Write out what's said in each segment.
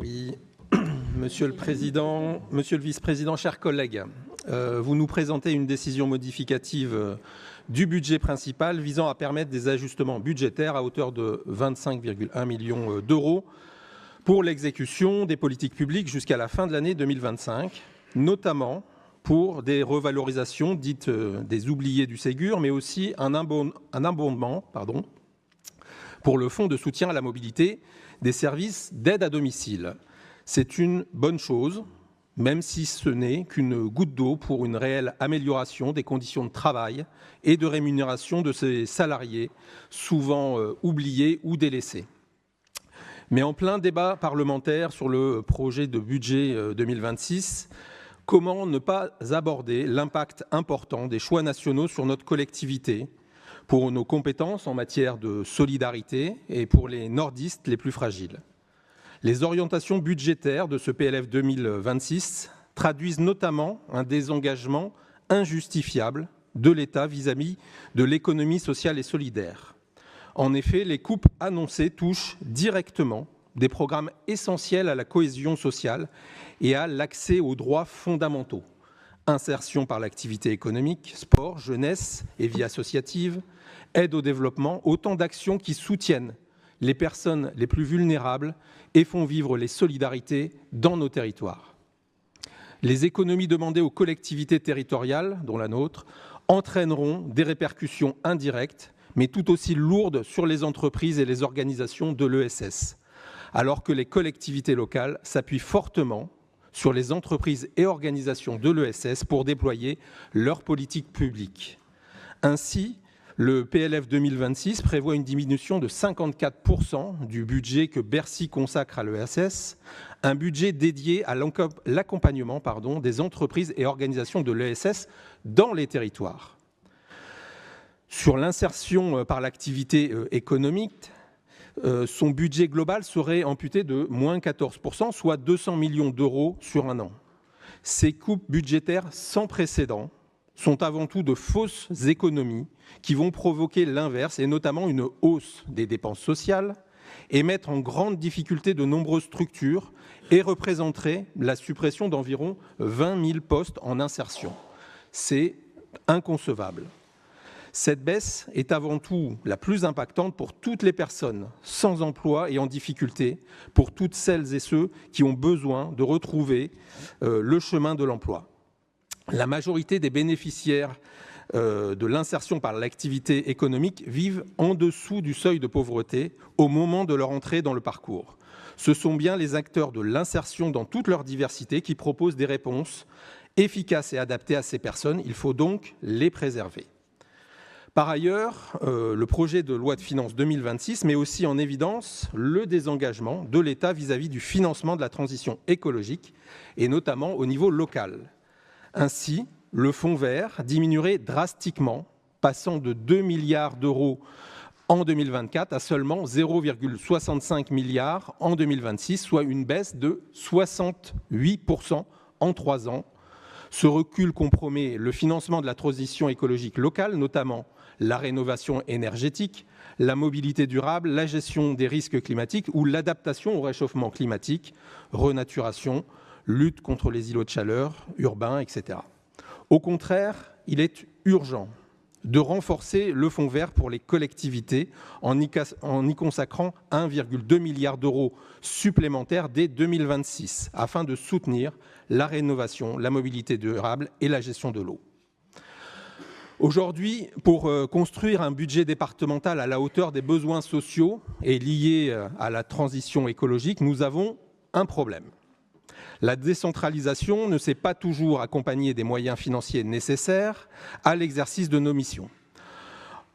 Oui, Monsieur le Président, Monsieur le Vice-président, chers collègues, vous nous présentez une décision modificative du budget principal visant à permettre des ajustements budgétaires à hauteur de 25,1 millions d'euros pour l'exécution des politiques publiques jusqu'à la fin de l'année 2025, notamment pour des revalorisations dites des oubliés du Ségur, mais aussi un abondement pour le fonds de soutien à la mobilité des services d'aide à domicile. C'est une bonne chose, même si ce n'est qu'une goutte d'eau pour une réelle amélioration des conditions de travail et de rémunération de ces salariés, souvent oubliés ou délaissés. Mais en plein débat parlementaire sur le projet de budget 2026, comment ne pas aborder l'impact important des choix nationaux sur notre collectivité, pour nos compétences en matière de solidarité et pour les nordistes les plus fragiles. Les orientations budgétaires de ce PLF 2026 traduisent notamment un désengagement injustifiable de l'État vis-à-vis de l'économie sociale et solidaire. En effet, les coupes annoncées touchent directement des programmes essentiels à la cohésion sociale et à l'accès aux droits fondamentaux. Insertion par l'activité économique, sport, jeunesse et vie associative, aide au développement, autant d'actions qui soutiennent les personnes les plus vulnérables et font vivre les solidarités dans nos territoires. Les économies demandées aux collectivités territoriales, dont la nôtre, entraîneront des répercussions indirectes, mais tout aussi lourdes sur les entreprises et les organisations de l'ESS, alors que les collectivités locales s'appuient fortement sur les entreprises et organisations de l'ESS pour déployer leurs politiques publiques. Ainsi, le PLF 2026 prévoit une diminution de 54% du budget que Bercy consacre à l'ESS, un budget dédié à l'accompagnement des entreprises et organisations de l'ESS dans les territoires. Sur l'insertion par l'activité économique, son budget global serait amputé de moins 14%, soit 200 millions d'euros sur un an. Ces coupes budgétaires sans précédent sont avant tout de fausses économies qui vont provoquer l'inverse, et notamment une hausse des dépenses sociales, et mettre en grande difficulté de nombreuses structures et représenteraient la suppression d'environ 20 000 postes en insertion. C'est inconcevable. Cette baisse est avant tout la plus impactante pour toutes les personnes sans emploi et en difficulté, pour toutes celles et ceux qui ont besoin de retrouver le chemin de l'emploi. La majorité des bénéficiaires de l'insertion par l'activité économique vivent en dessous du seuil de pauvreté au moment de leur entrée dans le parcours. Ce sont bien les acteurs de l'insertion dans toute leur diversité qui proposent des réponses efficaces et adaptées à ces personnes. Il faut donc les préserver. Par ailleurs, le projet de loi de finances 2026 met aussi en évidence le désengagement de l'État vis-à-vis du financement de la transition écologique, et notamment au niveau local. Ainsi, le fonds vert diminuerait drastiquement, passant de 2 milliards d'euros en 2024 à seulement 0,65 milliards en 2026, soit une baisse de 68% en 3 ans. Ce recul compromet le financement de la transition écologique locale, notamment la rénovation énergétique, la mobilité durable, la gestion des risques climatiques ou l'adaptation au réchauffement climatique, renaturation, lutte contre les îlots de chaleur urbains, etc. Au contraire, il est urgent de renforcer le fonds vert pour les collectivités en y consacrant 1,2 milliard d'euros supplémentaires dès 2026 afin de soutenir la rénovation, la mobilité durable et la gestion de l'eau. Aujourd'hui, pour construire un budget départemental à la hauteur des besoins sociaux et liés à la transition écologique, nous avons un problème. La décentralisation ne s'est pas toujours accompagnée des moyens financiers nécessaires à l'exercice de nos missions.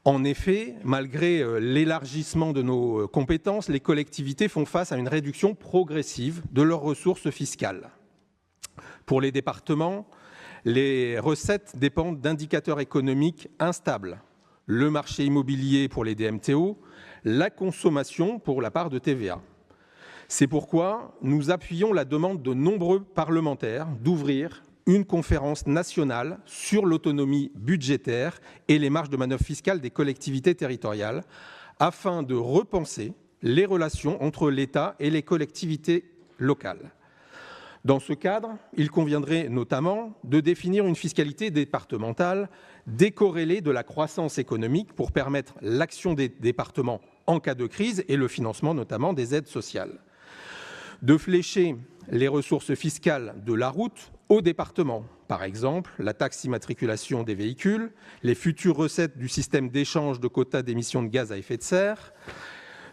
En effet, malgré l'élargissement de nos compétences, les collectivités font face à une réduction progressive de leurs ressources fiscales. Pour les départements, les recettes dépendent d'indicateurs économiques instables. Le marché immobilier pour les DMTO, la consommation pour la part de TVA. C'est pourquoi nous appuyons la demande de nombreux parlementaires d'ouvrir une conférence nationale sur l'autonomie budgétaire et les marges de manœuvre fiscales des collectivités territoriales, afin de repenser les relations entre l'État et les collectivités locales. Dans ce cadre, il conviendrait notamment de définir une fiscalité départementale décorrélée de la croissance économique pour permettre l'action des départements en cas de crise et le financement notamment des aides sociales. De flécher les ressources fiscales de la route aux départements, par exemple la taxe d'immatriculation des véhicules, les futures recettes du système d'échange de quotas d'émissions de gaz à effet de serre,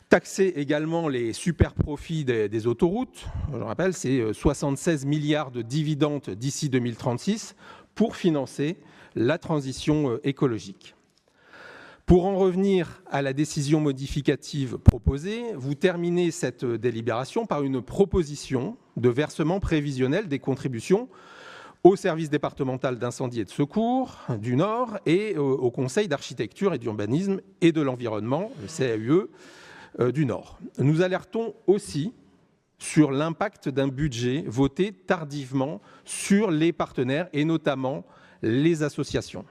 taxer également les super-profits des autoroutes, je rappelle, c'est 76 milliards de dividendes d'ici 2036 pour financer la transition écologique. Pour en revenir à la décision modificative proposée, vous terminez cette délibération par une proposition de versement prévisionnel des contributions au service départemental d'incendie et de secours du Nord et au Conseil d'architecture et d'urbanisme et de l'environnement, le CAUE, du Nord. Nous alertons aussi sur l'impact d'un budget voté tardivement sur les partenaires et notamment les associations.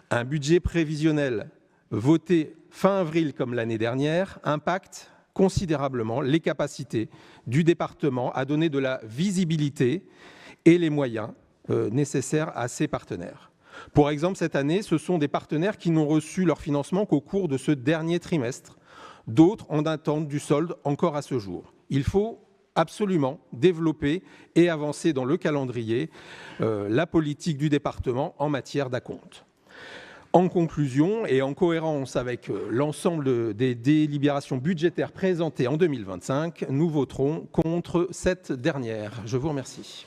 Un budget prévisionnel voté fin avril comme l'année dernière impacte considérablement les capacités du département à donner de la visibilité et les moyens nécessaires à ses partenaires. Pour exemple, cette année, ce sont des partenaires qui n'ont reçu leur financement qu'au cours de ce dernier trimestre. D'autres en attente du solde encore à ce jour. Il faut absolument développer et avancer dans le calendrier la politique du département en matière d'acompte. En conclusion, et en cohérence avec l'ensemble des délibérations budgétaires présentées en 2025, nous voterons contre cette dernière. Je vous remercie.